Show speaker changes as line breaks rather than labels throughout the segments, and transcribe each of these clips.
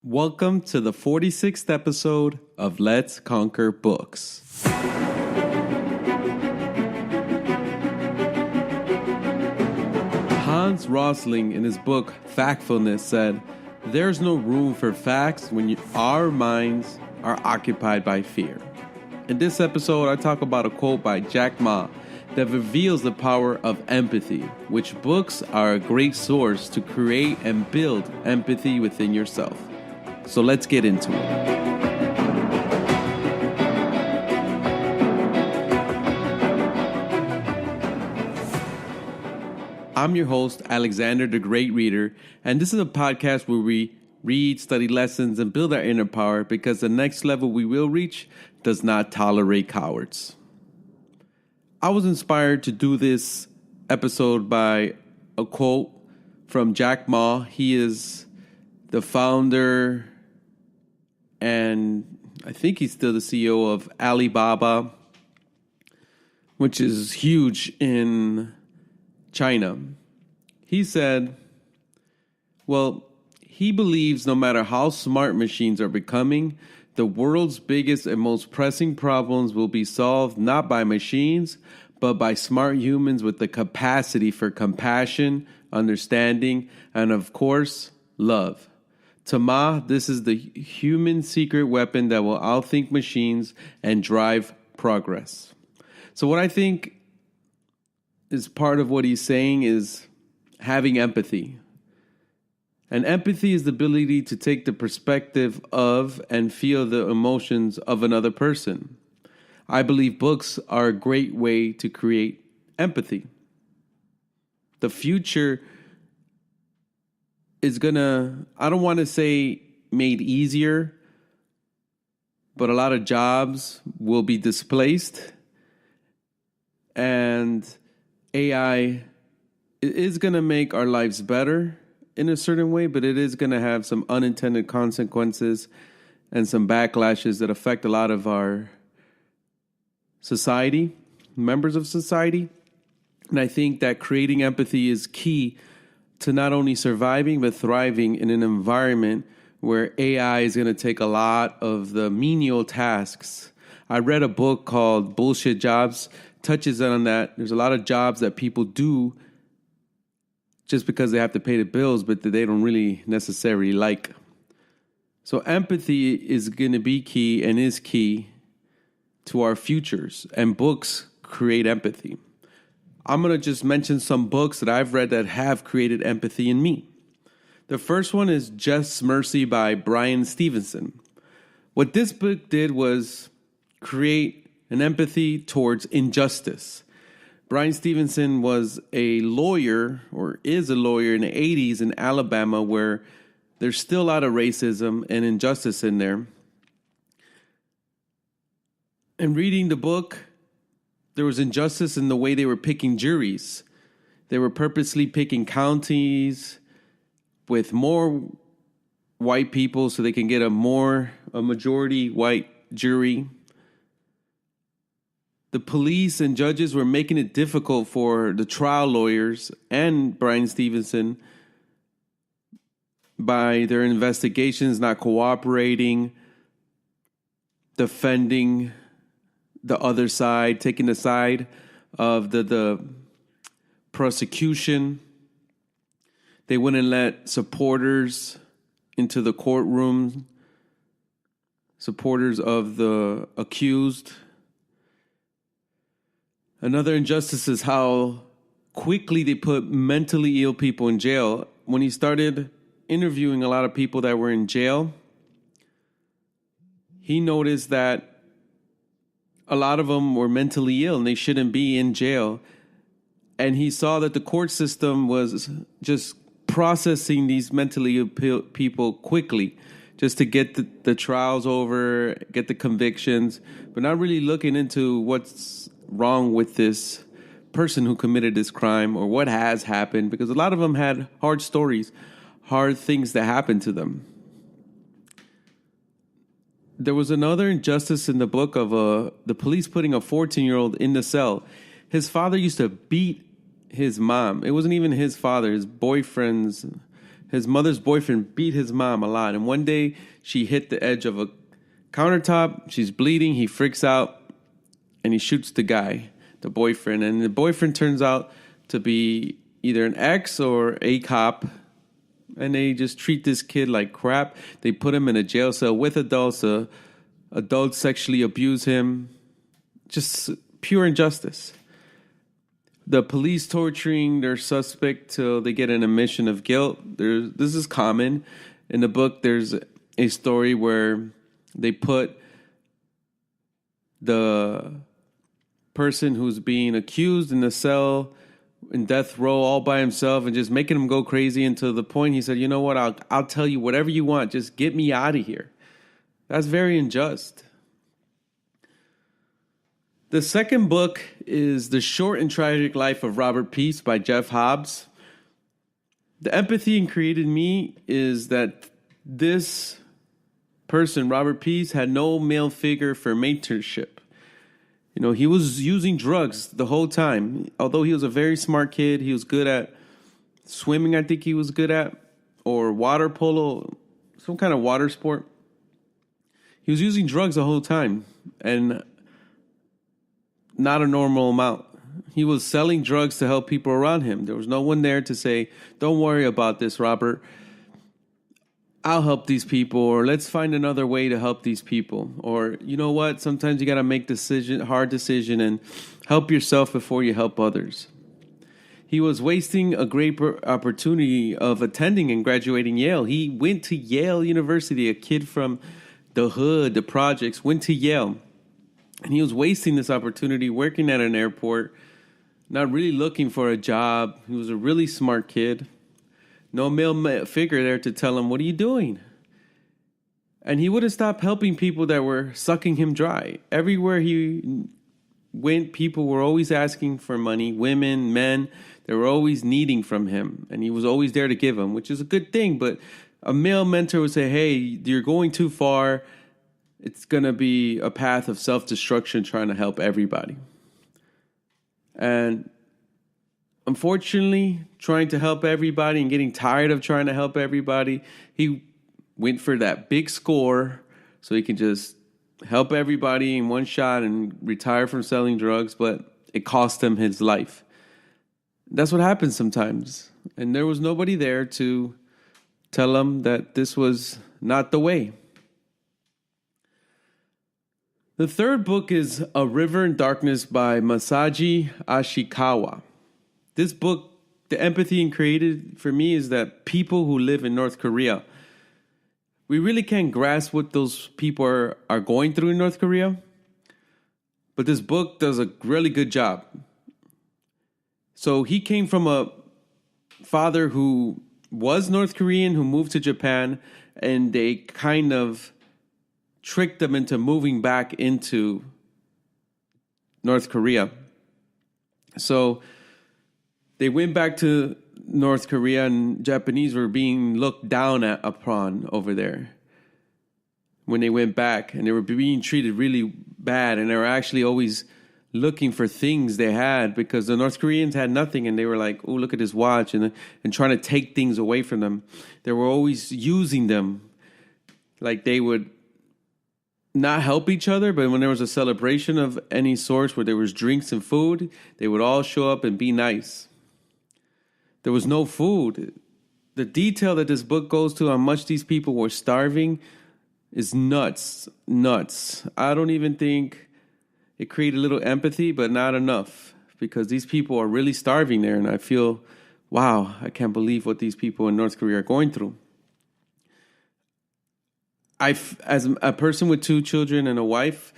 Welcome to the 46th episode of Let's Conquer Books. Hans Rosling, in his book Factfulness, said, "There's no room for facts when our minds are occupied by fear." In this episode, I talk about a quote by Jack Ma that reveals the power of empathy, which books are a great source to create and build empathy within yourself. So let's get into it. I'm your host, Alexander the Great Reader, and this is a podcast where we read, study lessons, and build our inner power because the next level we will reach does not tolerate cowards. I was inspired to do this episode by a quote from Jack Ma. He is the founder and I think he's still the CEO of Alibaba, which is huge in China. He said, he believes no matter how smart machines are becoming, the world's biggest and most pressing problems will be solved not by machines, but by smart humans with the capacity for compassion, understanding, and of course, love. To Ma, this is the human secret weapon that will outthink machines and drive progress. So what I think is part of what he's saying is having empathy. And empathy is the ability to take the perspective of and feel the emotions of another person. I believe books are a great way to create empathy. The future is I don't want to say made easier, but a lot of jobs will be displaced. And AI is going to make our lives better in a certain way, but it is going to have some unintended consequences and some backlashes that affect a lot of our society, members of society. And I think that creating empathy is key to not only surviving, but thriving in an environment where AI is going to take a lot of the menial tasks. I read a book called Bullshit Jobs, touches on that. There's a lot of jobs that people do just because they have to pay the bills, but that they don't really necessarily like. So empathy is going to be key and is key to our futures, and books create empathy. I'm going to just mention some books that I've read that have created empathy in me. The first one is Just Mercy by Bryan Stevenson. What this book did was create an empathy towards injustice. Bryan Stevenson was a lawyer, or is a lawyer in the 80s in Alabama, where there's still a lot of racism and injustice in there. And reading the book, there was injustice in the way they were picking juries. They were purposely picking counties with more white people so they can get a majority white jury. The police and judges were making it difficult for the trial lawyers and Bryan Stevenson by their investigations not cooperating, defending the other side, taking the side of the prosecution. They wouldn't let supporters into the courtroom, supporters of the accused. Another injustice is how quickly they put mentally ill people in jail. When he started interviewing a lot of people that were in jail, he noticed that a lot of them were mentally ill and they shouldn't be in jail. And he saw that the court system was just processing these mentally ill people quickly just to get the trials over, get the convictions, but not really looking into what's wrong with this person who committed this crime or what has happened, because a lot of them had hard stories, hard things that happened to them. There was another injustice in the book of the police putting a 14-year-old in the cell. His father used to beat his mom. It wasn't even his father, his boyfriend's his mother's boyfriend beat his mom a lot. And one day she hit the edge of a countertop. She's bleeding. He freaks out and he shoots the guy, the boyfriend. And the boyfriend turns out to be either an ex or a cop. And they just treat this kid like crap. They put him in a jail cell with adults. Adults sexually abuse him. Just pure injustice. The police torturing their suspect till they get an admission of guilt. This is common. In the book, there's a story where they put the person who's being accused in the cell in death row all by himself and just making him go crazy until the point he said, you know what, I'll tell you whatever you want. Just get me out of here. That's very unjust. The second book is The Short and Tragic Life of Robert Peace by Jeff Hobbs. The empathy it created in me is that this person, Robert Peace, had no male figure for mentorship. You know, he was using drugs the whole time. Although he was a very smart kid, he was good at swimming, I think he was good at, or water polo, some kind of water sport. He was using drugs the whole time, and not a normal amount. He was selling drugs to help people around him. There was no one there to say, don't worry about this, Robert. I'll help these people, or let's find another way to help these people. Or, you know what? Sometimes you got to make hard decision and help yourself before you help others. He was wasting a great opportunity of attending and graduating Yale. He went to Yale University, a kid from the hood, the projects, went to Yale. And he was wasting this opportunity working at an airport, not really looking for a job. He was a really smart kid. No male figure there to tell him, what are you doing? And he wouldn't stop helping people that were sucking him dry. Everywhere he went, people were always asking for money. Women, men, they were always needing from him. And he was always there to give them, which is a good thing. But a male mentor would say, hey, you're going too far. It's going to be a path of self-destruction trying to help everybody. And unfortunately, trying to help everybody and getting tired of trying to help everybody, he went for that big score so he can just help everybody in one shot and retire from selling drugs, but it cost him his life. That's what happens sometimes. And there was nobody there to tell him that this was not the way. The third book is A River in Darkness by Masaji Ishikawa. This book, the empathy it created for me is that people who live in North Korea, we really can't grasp what those people are going through in North Korea. But this book does a really good job. So he came from a father who was North Korean, who moved to Japan, and they kind of tricked them into moving back into North Korea. So they went back to North Korea, and Japanese were being looked down upon over there when they went back, and they were being treated really bad, and they were actually always looking for things they had because the North Koreans had nothing, and they were like, oh, look at this watch, and trying to take things away from them. They were always using them. Like they would not help each other, but when there was a celebration of any sort where there was drinks and food, they would all show up and be nice. There was no food. The detail that this book goes to, how much these people were starving, is nuts. I don't even think it created a little empathy, but not enough, because these people are really starving there, and I feel, wow, I can't believe what these people in North Korea are going through. As a person with 2 children and a wife,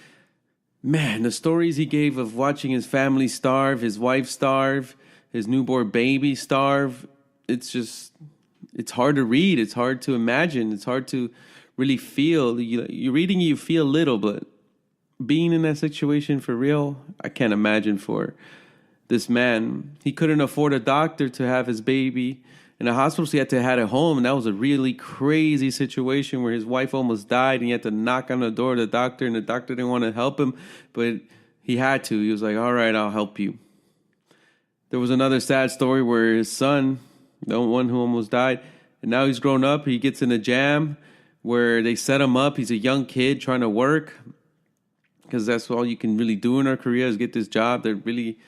man, the stories he gave of watching his family starve, his wife starve, his newborn baby starve, it's hard to read. It's hard to imagine. It's hard to really feel. You're reading, you feel little, but being in that situation for real, I can't imagine for this man. He couldn't afford a doctor to have his baby in a hospital, so he had to have it home. And that was a really crazy situation where his wife almost died, and he had to knock on the door of the doctor, and the doctor didn't want to help him, but he had to. He was like, all right, I'll help you. There was another sad story where his son, the one who almost died, And now he's grown up. He gets in a jam where they set him up. He's a young kid trying to work, because that's all you can really do in our career is get this job that really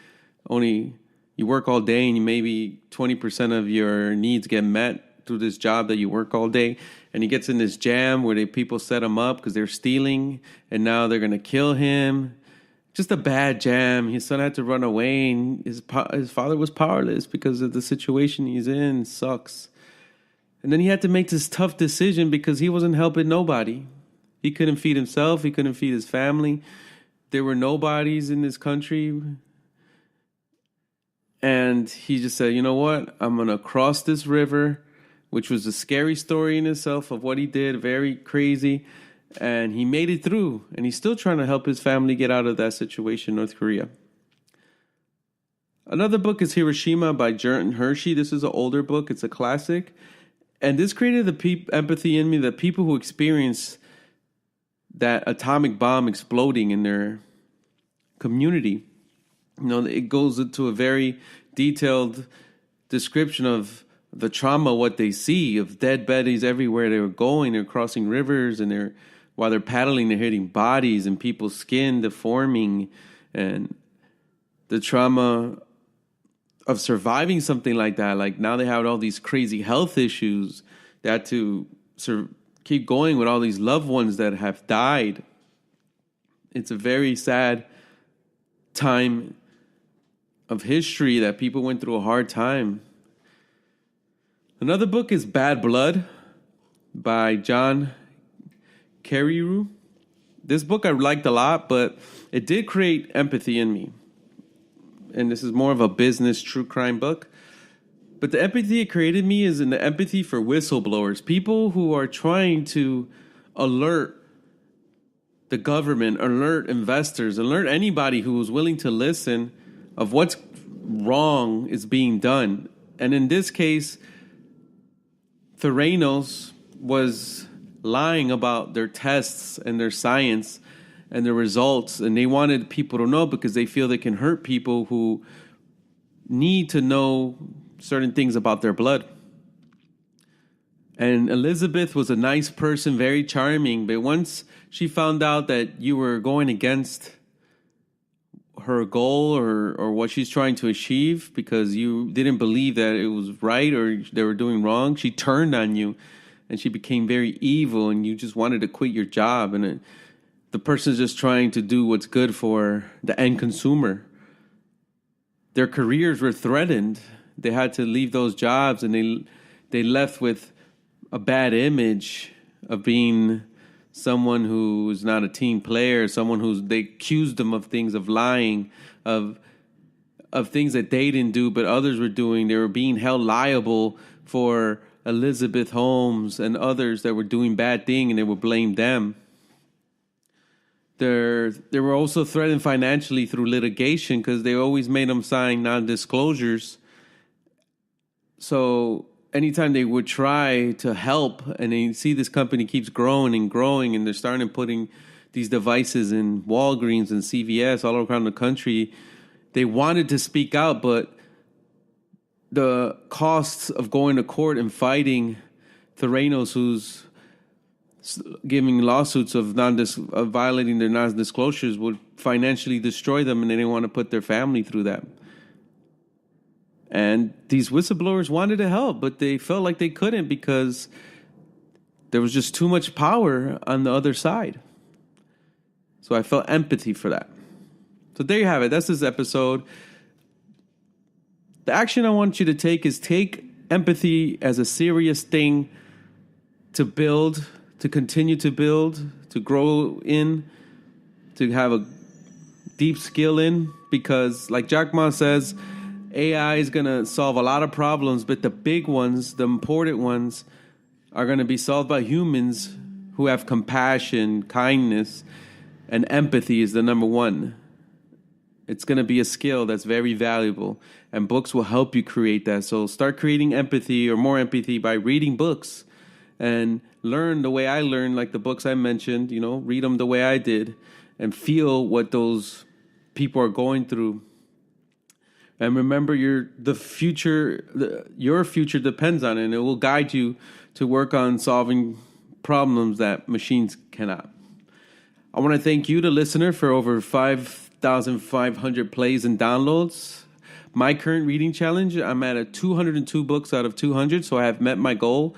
only you work all day and you maybe 20% of your needs get met through this job that you work all day. And he gets in this jam where people set him up because they're stealing, and now they're going to kill him. Just a bad jam. His son had to run away, and his father was powerless because of the situation he's in. Sucks. And then he had to make this tough decision because he wasn't helping nobody. He couldn't feed himself. He couldn't feed his family. There were nobodies in this country. And he just said, you know what? I'm going to cross this river, which was a scary story in itself of what he did. Very crazy. And he made it through. And he's still trying to help his family get out of that situation in North Korea. Another book is Hiroshima by Hersey. This is an older book. It's a classic. And this created the empathy in me that people who experience that atomic bomb exploding in their community, it goes into a very detailed description of the trauma, what they see, of dead bodies everywhere they were going. They're crossing rivers, and while they're paddling, they're hitting bodies and people's skin deforming, and the trauma of surviving something like that. Like now they have all these crazy health issues. They had to keep going with all these loved ones that have died. It's a very sad time of history that people went through a hard time. Another book is Bad Blood by John Carreyrou. This book I liked a lot, but it did create empathy in me. And this is more of a business true crime book. But the empathy it created me is in the empathy for whistleblowers. People who are trying to alert the government, alert investors, alert anybody who is willing to listen of what's wrong is being done. And in this case, Theranos was lying about their tests and their science and their results, and they wanted people to know because they feel they can hurt people who need to know certain things about their blood. And Elizabeth was a nice person, very charming, but once she found out that you were going against her goal or what she's trying to achieve because you didn't believe that it was right or they were doing wrong, she turned on you and she became very evil, and you just wanted to quit your job, and the person's just trying to do what's good for the end consumer. Their careers were threatened. They had to leave those jobs, and they left with a bad image of being someone who's not a team player, someone they accused them of things, of lying, of things that they didn't do but others were doing. They were being held liable for Elizabeth Holmes and others that were doing bad things, and they would blame them. They were also threatened financially through litigation because they always made them sign non-disclosures. So anytime they would try to help, and they see this company keeps growing and growing, and they're starting putting these devices in Walgreens and CVS all around the country, they wanted to speak out, but the costs of going to court and fighting Theranos, who's giving lawsuits of violating their non-disclosures, would financially destroy them, and they didn't want to put their family through that. And these whistleblowers wanted to help, but they felt like they couldn't because there was just too much power on the other side. So I felt empathy for that. So there you have it. That's this episode. The action I want you to take is take empathy as a serious thing to build, to continue to build, to grow in, to have a deep skill in. Because like Jack Ma says, AI is going to solve a lot of problems, but the big ones, the important ones, are going to be solved by humans who have compassion, kindness, and empathy is the number one. It's going to be a skill that's very valuable, and books will help you create that. So start creating empathy or more empathy by reading books and learn the way I learned, like the books I mentioned, read them the way I did and feel what those people are going through. And remember, your future depends on it, and it will guide you to work on solving problems that machines cannot. I want to thank you, the listener, for over 5,500 plays and downloads. My current reading challenge, I'm at 202 books out of 200, so I have met my goal.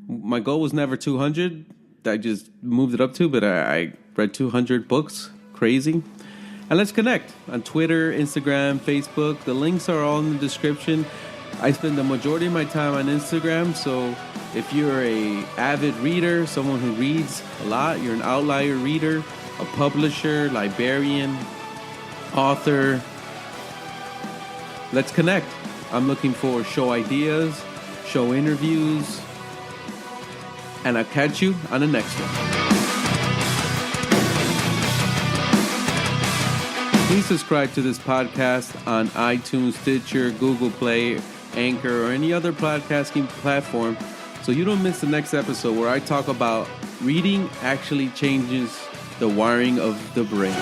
My goal was never 200. I just moved it up to, but I read 200 books. Crazy. And let's connect on Twitter, Instagram, Facebook. The links are all in the description. I spend the majority of my time on Instagram, so if you're a avid reader, someone who reads a lot, you're an outlier reader, a publisher, librarian, author, let's connect. I'm looking for show ideas, show interviews, and I'll catch you on the next one. Please subscribe to this podcast on iTunes, Stitcher, Google Play, Anchor, or any other podcasting platform so you don't miss the next episode where I talk about reading actually changes the wiring of the brain.